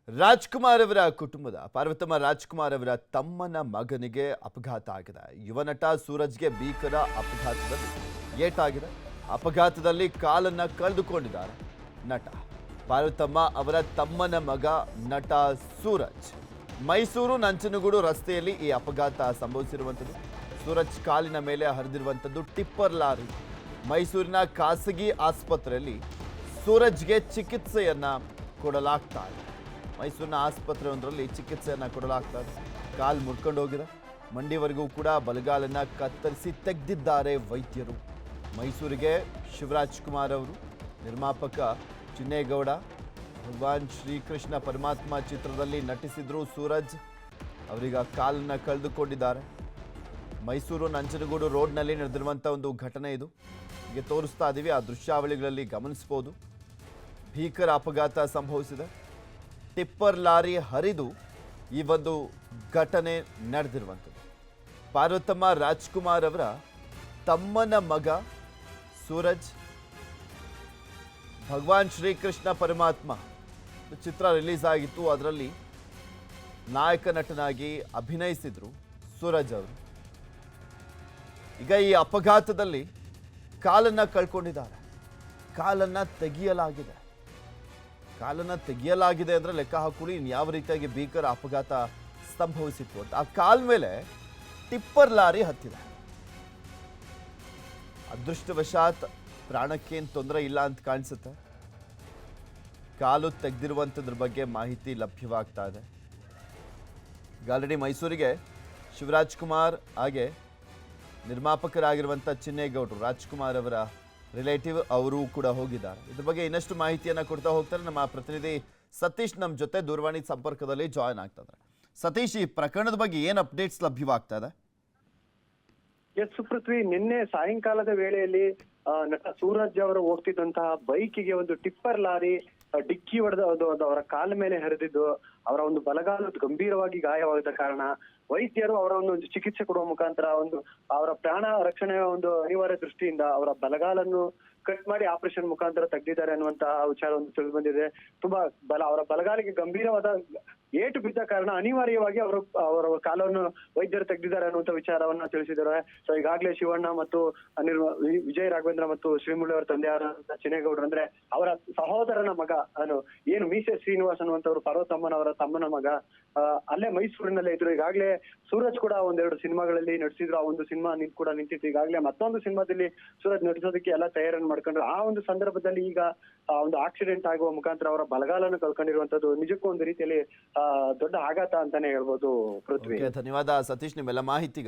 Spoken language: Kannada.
ರಾಜ್ಕುಮಾರ್ ಅವರ ಕುಟುಂಬದ ಪಾರ್ವತಮ್ಮ ರಾಜ್ಕುಮಾರ್ ಅವರ ತಮ್ಮನ ಮಗನಿಗೆ ಅಪಘಾತ ಆಗಿದೆ. ಯುವ ನಟ ಸೂರಜ್ಗೆ ಭೀಕರ ಅಪಘಾತದಲ್ಲಿ ಏಟಾಗಿದೆ. ಅಪಘಾತದಲ್ಲಿ ಕಾಲನ್ನ ಕಳೆದುಕೊಂಡಿದ್ದಾರೆ ನಟ. ಪಾರ್ವತಮ್ಮ ಅವರ ತಮ್ಮನ ಮಗ ನಟ ಸೂರಜ್. ಮೈಸೂರು ನಂಜನಗೂಡು ರಸ್ತೆಯಲ್ಲಿ ಈ ಅಪಘಾತ ಸಂಭವಿಸಿರುವಂಥದ್ದು. ಸೂರಜ್ ಕಾಲಿನ ಮೇಲೆ ಹರಿದಿರುವಂಥದ್ದು ಟಿಪ್ಪರ್ ಲಾರಿ. ಮೈಸೂರಿನ ಖಾಸಗಿ ಆಸ್ಪತ್ರೆಯಲ್ಲಿ ಸೂರಜ್ಗೆ ಚಿಕಿತ್ಸೆಯನ್ನ ಕೊಡಲಾಗ್ತಾ ಇದೆ. ಮೈಸೂರಿನ ಆಸ್ಪತ್ರೆಯೊಂದರಲ್ಲಿ ಚಿಕಿತ್ಸೆಯನ್ನು ಕೊಡಲಾಗ್ತದೆ. ಕಾಲು ಮುರ್ಕೊಂಡು ಹೋಗಿದೆ. ಮಂಡಿವರೆಗೂ ಕೂಡ ಬಲಗಾಲನ್ನು ಕತ್ತರಿಸಿ ತೆಗೆದಿದ್ದಾರೆ ವೈದ್ಯರು. ಮೈಸೂರಿಗೆ ಶಿವರಾಜ್ ಕುಮಾರ್ ಅವರು, ನಿರ್ಮಾಪಕ ಚಿನ್ನೇಗೌಡ, ಭಗವಾನ್ ಶ್ರೀಕೃಷ್ಣ ಪರಮಾತ್ಮ ಚಿತ್ರದಲ್ಲಿ ನಟಿಸಿದ್ರು ಸೂರಜ್. ಅವರೀಗ ಕಾಲನ್ನು ಕಳೆದುಕೊಂಡಿದ್ದಾರೆ. ಮೈಸೂರು ನಂಜನಗೂಡು ರೋಡ್ನಲ್ಲಿ ನಡೆದಿರುವಂಥ ಒಂದು ಘಟನೆ ಇದು. ಹೀಗೆ ತೋರಿಸ್ತಾ ಇದ್ದೀವಿ, ಆ ದೃಶ್ಯಾವಳಿಗಳಲ್ಲಿ ಗಮನಿಸ್ಬೋದು. ಭೀಕರ ಅಪಘಾತ ಸಂಭವಿಸಿದೆ. ಟಿಪ್ಪರ್ ಲಾರಿ ಹರಿದು ಈ ಒಂದು ಘಟನೆ ನಡೆದಿರುವಂಥದ್ದು. ಪಾರ್ವತಮ್ಮ ರಾಜ್ಕುಮಾರ್ ಅವರ ತಮ್ಮನ ಮಗ ಸೂರಜ್. ಭಗವಾನ್ ಶ್ರೀಕೃಷ್ಣ ಪರಮಾತ್ಮ ಚಿತ್ರ ರಿಲೀಸ್ ಆಗಿತ್ತು. ಅದರಲ್ಲಿ ನಾಯಕ ನಟನಾಗಿ ಅಭಿನಯಿಸಿದ್ರು ಸೂರಜ್ ಅವರು. ಈಗ ಈ ಅಪಘಾತದಲ್ಲಿ ಕಾಲನ್ನ ಕಳ್ಕೊಂಡಿದ್ದಾರೆ. ಕಾಲನ್ನ ತೆಗೆಯಲಾಗಿದೆ ಅಂದ್ರೆ ಲೆಕ್ಕ ಹಾಕೊಳ್ಳಿ ಯಾವ ರೀತಿಯಾಗಿ ಭೀಕರ ಅಪಘಾತ ಸಂಭವಿಸಿತ್ತು ಅಂತ. ಆ ಕಾಲ ಮೇಲೆ ಟಿಪ್ಪರ್ ಲಾರಿ ಹತ್ತಿದೆ. ಅದೃಷ್ಟವಶಾತ್ ಪ್ರಾಣಕ್ಕೇನು ತೊಂದರೆ ಇಲ್ಲ ಅಂತ ಕಾಣಿಸುತ್ತೆ. ಕಾಲು ತೆಗೆದಿರುವಂಥದ್ರ ಬಗ್ಗೆ ಮಾಹಿತಿ ಲಭ್ಯವಾಗ್ತಾ ಇದೆ. ಈಗ ಆಲ್ರೆಡಿ ಮೈಸೂರಿಗೆ ಶಿವರಾಜ್ ಕುಮಾರ್ ಹಾಗೆ ನಿರ್ಮಾಪಕರಾಗಿರುವಂಥ ಚಿನ್ನೇಗೌಡರು, ರಾಜ್ಕುಮಾರ್ ಅವರ ರಿಲೇಟಿವ್ ಅವರು ಕೂಡ ಹೋಗಿದ್ದಾರೆ. ಇದ್ರ ಬಗ್ಗೆ ಇನ್ನಷ್ಟು ಮಾಹಿತಿಯನ್ನು ಕೊಡ್ತಾ ಹೋಗ್ತಾರೆ ನಮ್ಮ ಪ್ರತಿನಿಧಿ ಸತೀಶ್. ನಮ್ಮ ಜೊತೆ ದೂರವಾಣಿ ಸಂಪರ್ಕದಲ್ಲಿ ಜಾಯ್ನ್ ಆಗ್ತಿದ್ದಾರೆ. ಸತೀಶ್, ಈ ಪ್ರಕರಣದ ಬಗ್ಗೆ ಏನು ಅಪ್ಡೇಟ್ಸ್ ಲಭ್ಯವಾಗ್ತಾ ಇದೆ? ಎಸ್ ಸುಪೃಥ್ವಿ, ನಿನ್ನೆ ಸಾಯಂಕಾಲದ ವೇಳೆಯಲ್ಲಿ ನಟ ಸೂರಜ್ ಅವರು ಹೋಗ್ತಿದ್ದಂತಹ ಬೈಕಿಗೆ ಒಂದು ಟಿಪ್ಪರ್ ಲಾರಿ ಡಿಕ್ಕಿ ಹೊಡೆದ ಅವರ ಕಾಲ ಮೇಲೆ ಹರಿದಿದ್ದು ಅವರ ಒಂದು ಬಲಗಾಲು ಗಂಭೀರವಾಗಿ ಗಾಯವಾದ ಕಾರಣ ವೈದ್ಯರು ಅವರ ಒಂದು ಚಿಕಿತ್ಸೆ ಕೊಡುವ ಮುಖಾಂತರ ಅವರ ಪ್ರಾಣ ರಕ್ಷಣೆಯ ಒಂದು ಅನಿವಾರ್ಯ ದೃಷ್ಟಿಯಿಂದ ಅವರ ಬಲಗಾಲನ್ನು ಕಟ್ ಮಾಡಿ ಆಪರೇಷನ್ ಮುಖಾಂತರ ತೆಗೆದಿದ್ದಾರೆ ಅನ್ನುವಂತಹ ವಿಚಾರ ಒಂದು ತಿಳಿದು ಬಂದಿದೆ. ತುಂಬಾ ಅವರ ಬಲಗಾಲಿಗೆ ಗಂಭೀರವಾದ ಏಟು ಬಿದ್ದ ಕಾರಣ ಅನಿವಾರ್ಯವಾಗಿ ಅವರ ಕಾಲವನ್ನು ವೈದ್ಯರು ತೆಗೆದಿದ್ದಾರೆ ಅನ್ನುವಂಥ ವಿಚಾರವನ್ನ ತಿಳಿಸಿದ್ದಾರೆ. ಸೊ ಈಗಾಗಲೇ ಶಿವಣ್ಣ ಮತ್ತು ವಿಜಯ್ ರಾಘವೇಂದ್ರ ಮತ್ತು ಶ್ರೀಮುರಳಿ ಅವರ ತಂದೆಯಾದ ಚಿನ್ನೇಗೌಡರು, ಅಂದ್ರೆ ಅವರ ಸಹೋದರನ ಮಗ ಏನು ಮೀಸೆ ಶ್ರೀನಿವಾಸ್ ಅನ್ನುವಂಥವ್ರು ಪಾರ್ವತಮ್ಮನವರ ತಮ್ಮನ ಮಗ ಅಲ್ಲೇ ಮೈಸೂರಿನಲ್ಲೇ ಇದ್ರು. ಈಗಾಗಲೇ ಸೂರಜ್ ಕೂಡ ಒಂದೆರಡು ಸಿನಿಮಾಗಳಲ್ಲಿ ನಟಿಸಿದ್ರು. ಆ ಒಂದು ಸಿನಿಮಾ ಕೂಡ ನಿಂತಿತ್ತು. ಈಗಾಗಲೇ ಮತ್ತೊಂದು ಸಿನಿಮಾದಲ್ಲಿ ಸೂರಜ್ ನಟಿಸೋದಕ್ಕೆ ಎಲ್ಲ ತಯಾರನ್ನು ಮಾಡ್ಕೊಂಡ್ರು. ಆ ಒಂದು ಸಂದರ್ಭದಲ್ಲಿ ಈಗ ಒಂದು ಆಕ್ಸಿಡೆಂಟ್ ಆಗುವ ಮುಖಾಂತರ ಅವರ ಬಲಗಾಲನ್ನು ಕಳ್ಕೊಂಡಿರುವಂತದ್ದು ನಿಜಕ್ಕೂ ಒಂದು ರೀತಿಯಲ್ಲಿ ದೊಡ್ಡ ಆಘಾತ ಅಂತಾನೆ ಹೇಳ್ಬೋದು. ಪೃಥ್ವಿ, ಧನ್ಯವಾದ ಸತೀಶ್ ನಿಮ್ಮೆಲ್ಲ ಮಾಹಿತಿ.